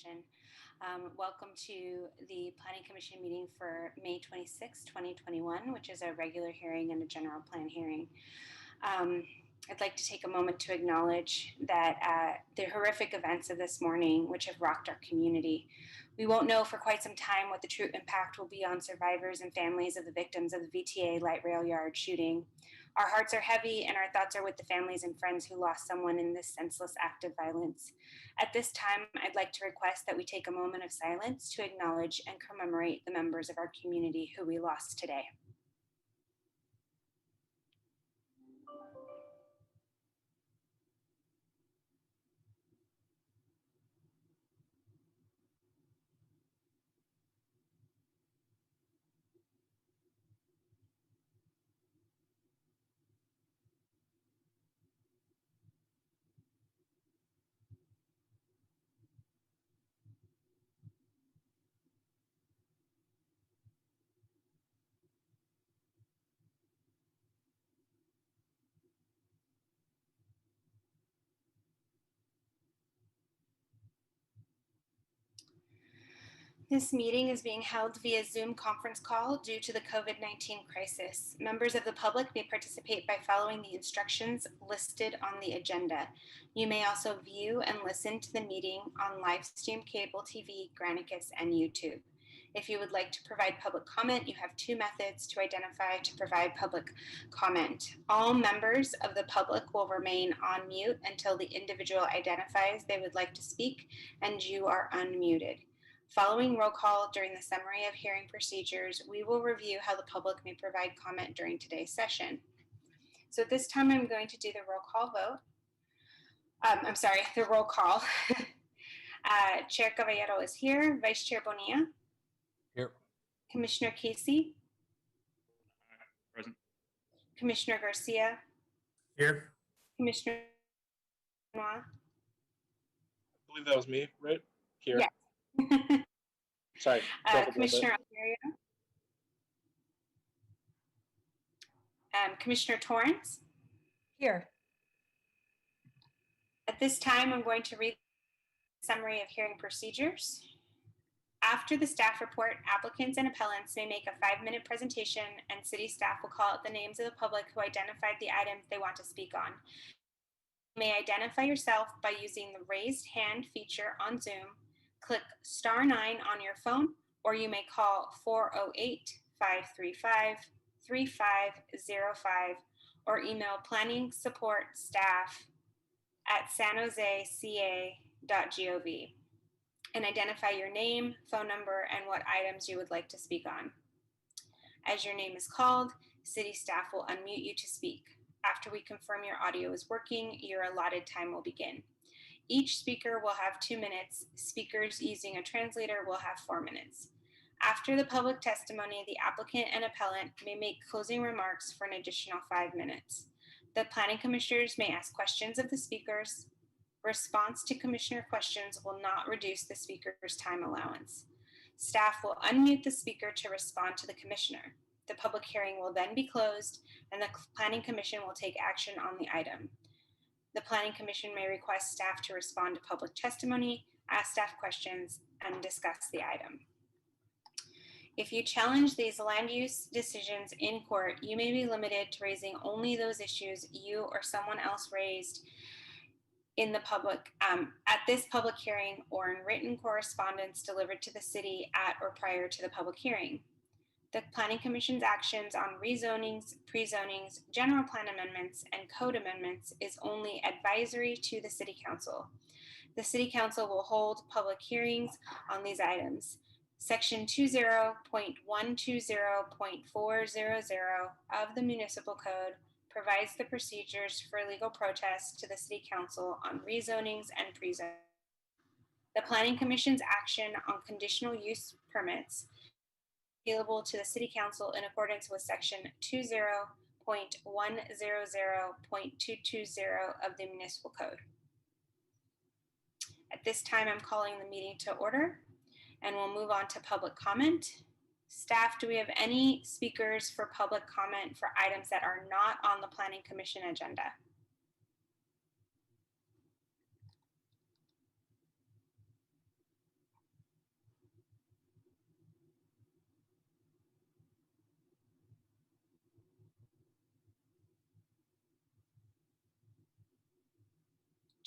session. Welcome to the Planning Commission meeting for May 26, 2021, which is a regular hearing and a general plan hearing. I'd like to take a moment to acknowledge that the horrific events of this morning, which have rocked our community. We won't know for quite some time what the true impact will be on survivors and families of the victims of the VTA light rail yard shooting. Our hearts are heavy and our thoughts are with the families and friends who lost someone in this senseless act of violence. At this time, I'd like to request that we take a moment of silence to acknowledge and commemorate the members of our community who we lost today. This meeting is being held via Zoom conference call due to the COVID-19 crisis. Members of the public may participate by following the instructions listed on the agenda. You may also view and listen to the meeting on Livestream Cable TV, Granicus, and YouTube. If you would like to provide public comment, you have two methods to identify to provide public comment. All members of the public will remain on mute until the individual identifies they would like to speak and you are unmuted. Following roll call during the summary of hearing procedures, we will review how the public may provide comment during today's session. So at this time, I'm going to do the roll call vote. The roll call. Chair Caballero is here. Vice Chair Bonilla. Here. Commissioner Casey. Present. Commissioner Garcia. Here. Commissioner Noir. I believe that was me, right? Here. Yes. Sorry. Commissioner Almeria. Commissioner Torrance. Here. At this time, I'm going to read the summary of hearing procedures. After the staff report, applicants and appellants may make a 5-minute presentation and city staff will call out the names of the public who identified the items they want to speak on. You may identify yourself by using the raised hand feature on Zoom. Click *9 on your phone, or you may call 408-535-3505 or email planning support staff at sanjoseca.gov and identify your name, phone number, and what items you would like to speak on. As your name is called, city staff will unmute you to speak. After we confirm your audio is working, your allotted time will begin. Each speaker will have 2 minutes. Speakers using a translator will have 4 minutes. After the public testimony, the applicant and appellant may make closing remarks for an additional 5 minutes. The planning commissioners may ask questions of the speakers. Response to commissioner questions will not reduce the speaker's time allowance. Staff will unmute the speaker to respond to the commissioner. The public hearing will then be closed and the planning commission will take action on the item. The Planning Commission may request staff to respond to public testimony, ask staff questions, and discuss the item. If you challenge these land use decisions in court, you may be limited to raising only those issues you or someone else raised in the public at this public hearing or in written correspondence delivered to the city at or prior to the public hearing. The Planning Commission's actions on rezonings, pre-zonings, general plan amendments, and code amendments is only advisory to the City Council. The City Council will hold public hearings on these items. Section 20.120.400 of the Municipal Code provides the procedures for legal protest to the City Council on rezonings and pre-zonings. The Planning Commission's action on conditional use permits available to the City Council in accordance with Section 20.100.220 of the Municipal Code. At this time, I'm calling the meeting to order, and we'll move on to public comment. Staff, do we have any speakers for public comment for items that are not on the Planning Commission agenda?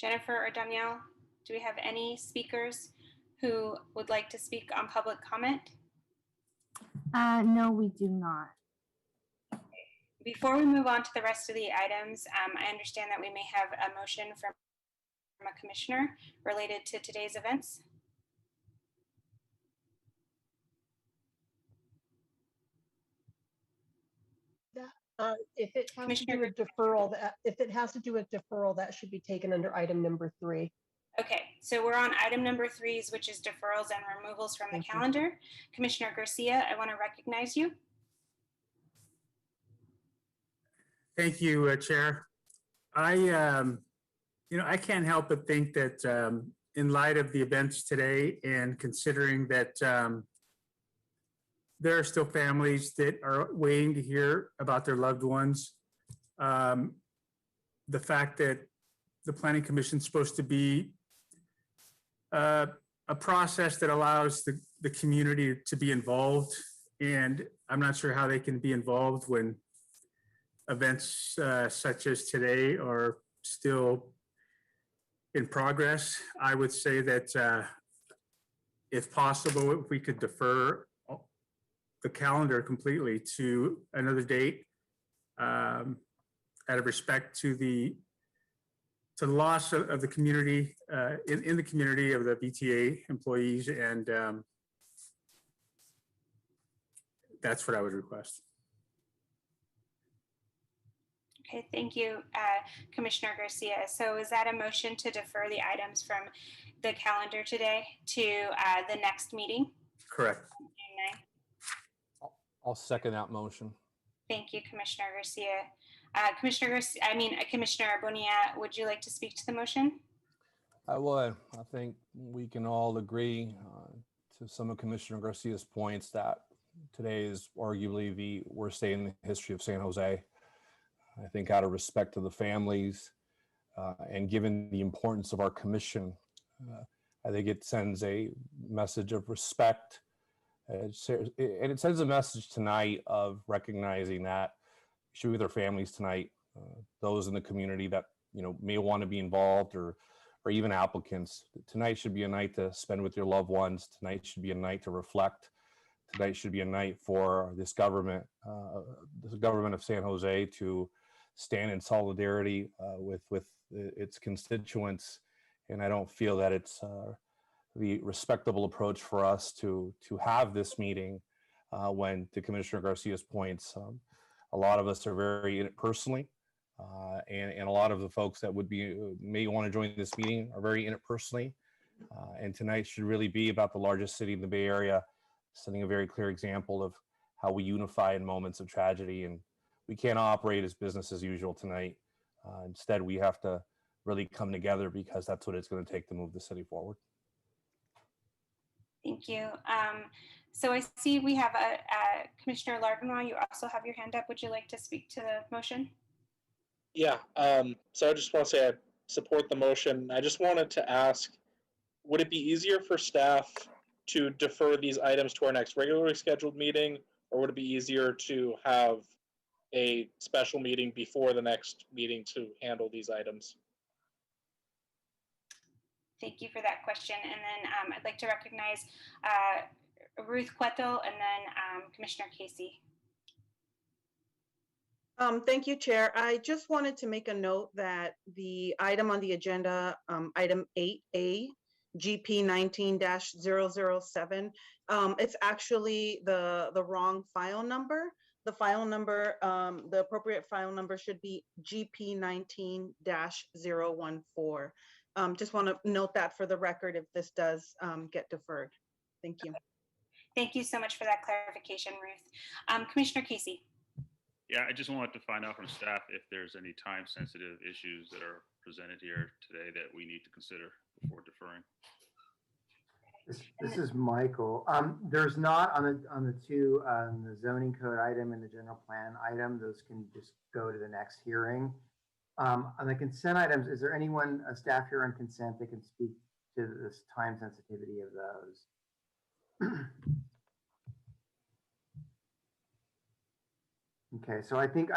Jennifer or Danielle, do we have any speakers who would like to speak on public comment? No, we do not. Before we move on to the rest of the items, I understand that we may have a motion from a commissioner related to today's events. If it has to Commissioner do with deferral, that should be taken under item number 3. Okay, so we're on item number 3, which is deferrals and removals from the calendar. Commissioner Garcia, I want to recognize you. Thank you, Chair. I can't help but think that in light of the events today and considering that there are still families that are waiting to hear about their loved ones, the fact that the Planning Commission is supposed to be a process that allows the community to be involved, and I'm not sure how they can be involved when events such as today are still in progress. I would say that if possible, if we could defer the calendar completely to another date, out of respect to the loss of the community, in the community of the BTA employees, and that's what I would request. Okay, thank you, Commissioner Garcia. So is that a motion to defer the items from the calendar today to the next meeting? Correct. June 9th? I'll second that motion. Thank you, Commissioner Garcia. Commissioner Bonilla, would you like to speak to the motion? I would. I think we can all agree to some of Commissioner Garcia's points that today is arguably the worst day in the history of San Jose. I think out of respect to the families and given the importance of our commission, I think it sends a message of respect. And it sends a message tonight of recognizing that we should be with their families tonight. Those in the community that may want to be involved, or even applicants. Tonight should be a night to spend with your loved ones. Tonight should be a night to reflect. Tonight should be a night for this government of San Jose to stand in solidarity with its constituents. And I don't feel that it's the respectable approach for us to have this meeting when, to Commissioner Garcia's points, a lot of us are very in it personally, and a lot of the folks that may want to join this meeting are very in it personally. And tonight should really be about the largest city in the Bay Area, setting a very clear example of how we unify in moments of tragedy. And we can't operate as business as usual tonight. Instead, we have to really come together, because that's what it's going to take to move the city forward. Thank you. So I see we have Commissioner Lardenois, you also have your hand up. Would you like to speak to the motion? Yeah, so I just want to say I support the motion. I just wanted to ask, would it be easier for staff to defer these items to our next regularly scheduled meeting, or would it be easier to have a special meeting before the next meeting to handle these items? Thank you for that question. And then I'd like to recognize Ruth Cueto and then Commissioner Casey. Thank you, Chair. I just wanted to make a note that the item on the agenda, item 8A, GP 19-007, it's actually the wrong file number. The file number, the appropriate file number should be GP 19-014. Just want to note that for the record if this does get deferred. Thank you. Thank you so much for that clarification, Ruth. Commissioner Casey. Yeah, I just wanted to find out from staff if there's any time-sensitive issues that are presented here today that we need to consider before deferring. This is Michael. There's not on the two, the zoning code item and the general plan item. Those can just go to the next hearing. On the consent items, is there anyone, a staff here on consent, that can speak to this time sensitivity of those? Okay, so I think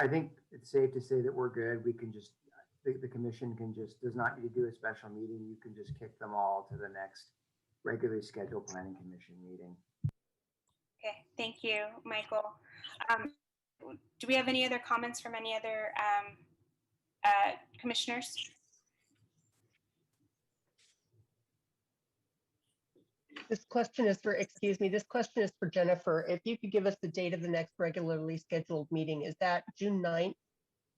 it's safe to say that we're good. We can just the commission can just, does not need to do a special meeting. You can just kick them all to the next regularly scheduled planning commission meeting. Okay, thank you, Michael. Do we have any other comments from any other commissioners? This question is for, excuse me, this question is for Jennifer. If you could give us the date of the next regularly scheduled meeting, is that June 9th?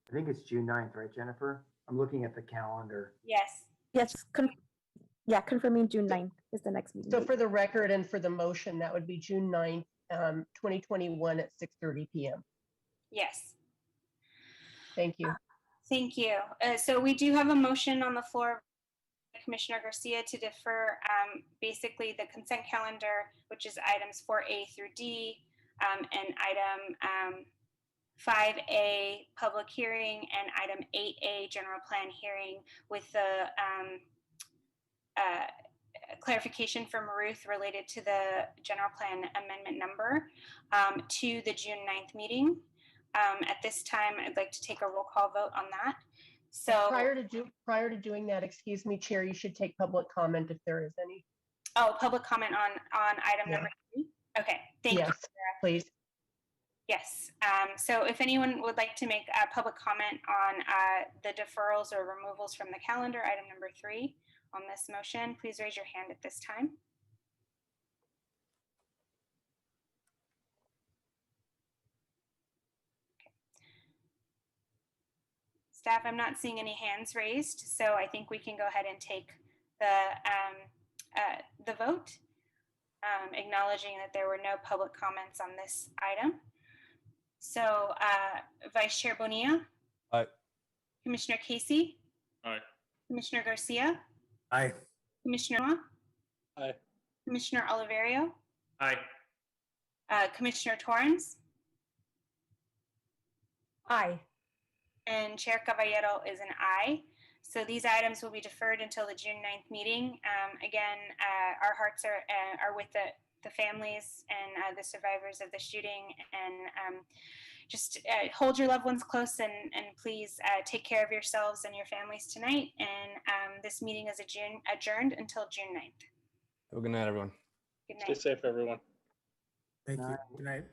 I think it's June 9th, right, Jennifer? I'm looking at the calendar. Yes. Yes, confirming June 9th is the next meeting. So for the record and for the motion, that would be June 9th, 2021 at 6:30 p.m. Yes. Thank you. Thank you. So we do have a motion on the floor, Commissioner Garcia, to defer basically the consent calendar, which is items 4A through D, and item 5A public hearing and item 8A general plan hearing, with the clarification from Ruth related to the general plan amendment number to the June 9th meeting. At this time, I'd like to take a roll call vote on that. So prior to doing that, excuse me, Chair, you should take public comment if there is any. Oh, public comment on item number 3. Okay, thank you. Yes, please. Yes. So if anyone would like to make a public comment on the deferrals or removals from the calendar, item number 3 on this motion, please raise your hand at this time. Staff, I'm not seeing any hands raised, so I think we can go ahead and take the vote, acknowledging that there were no public comments on this item. So Vice Chair Bonilla? Aye. Commissioner Casey? Aye. Commissioner Garcia? Aye. Commissioner Ma? Aye. Commissioner Oliverio? Aye. Commissioner Torrens? Aye. And Chair Caballero is an aye. So these items will be deferred until the June 9th meeting. Again, our hearts are with the families and the survivors of the shooting, and just hold your loved ones close, and please take care of yourselves and your families tonight. And this meeting is adjourned until June 9th. Have a good night, everyone. Good Stay night. safe, everyone. Thank you. Good night.